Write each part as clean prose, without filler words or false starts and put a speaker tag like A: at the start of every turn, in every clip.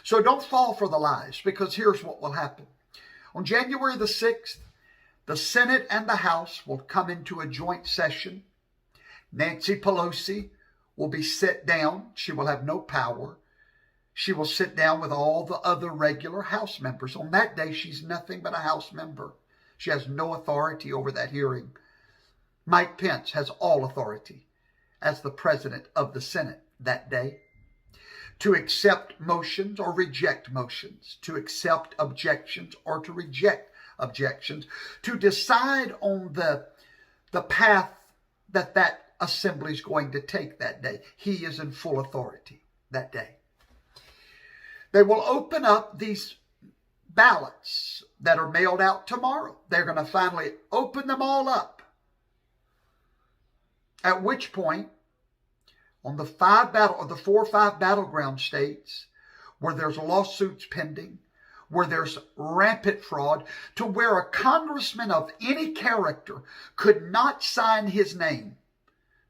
A: So don't fall for the lies, because here's what will happen. On January the 6th, the Senate and the House will come into a joint session. Nancy Pelosi will be set down. She will have no power. She will sit down with all the other regular House members. On that day, she's nothing but a House member. She has no authority over that hearing. Mike Pence has all authority as the president of the Senate that day, to accept motions or reject motions, to accept objections or to reject objections, to decide on the path that assembly is going to take that day. He is in full authority that day. They will open up these ballots that are mailed out tomorrow. They're going to finally open them all up. At which point, on the 4 or 5 battleground states where there's lawsuits pending, where there's rampant fraud, to where a congressman of any character could not sign his name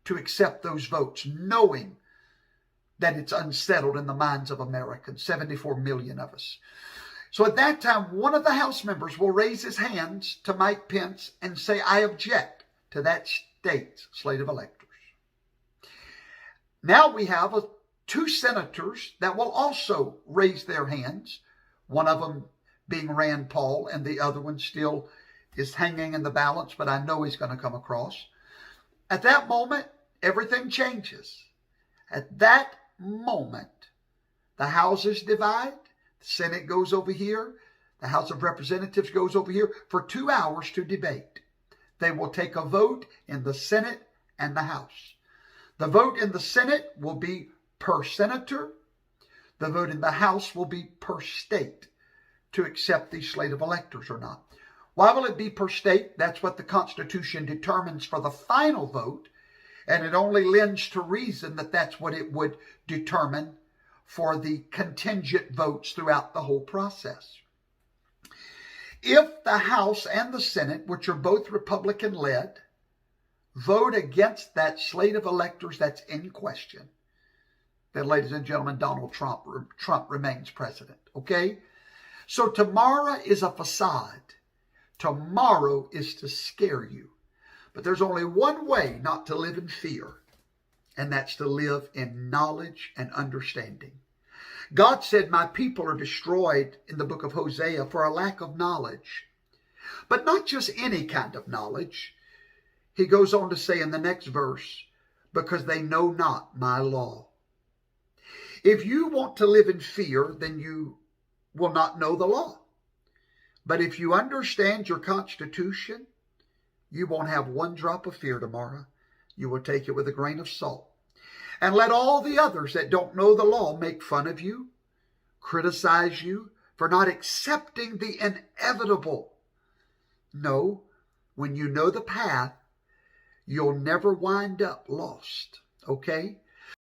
A: to accept those votes, knowing that it's unsettled in the minds of Americans, 74 million of us. So at that time, one of the House members will raise his hands to Mike Pence and say, I object to that state's slate of electors. Now we have 2 senators that will also raise their hands, one of them being Rand Paul, and the other one still is hanging in the balance, but I know he's going to come across. At that moment, everything changes. At that moment, the houses divide, the Senate goes over here, the House of Representatives goes over here for 2 hours to debate. They will take a vote in the Senate and the House. The vote in the Senate will be per senator. The vote in the House will be per state to accept the slate of electors or not. Why will it be per state? That's what the Constitution determines for the final vote, and it only lends to reason that that's what it would determine for the contingent votes throughout the whole process. If the House and the Senate, which are both Republican-led, vote against that slate of electors that's in question, then, ladies and gentlemen, Donald Trump remains president, okay? So tomorrow is a facade. Tomorrow is to scare you. But there's only one way not to live in fear, and that's to live in knowledge and understanding. God said, my people are destroyed in the book of Hosea for a lack of knowledge. But not just any kind of knowledge. He goes on to say in the next verse, because they know not my law. If you want to live in fear, then you will not know the law. But if you understand your Constitution, you won't have one drop of fear tomorrow. You will take it with a grain of salt. And let all the others that don't know the law make fun of you, criticize you for not accepting the inevitable. No, when you know the path, you'll never wind up lost, okay?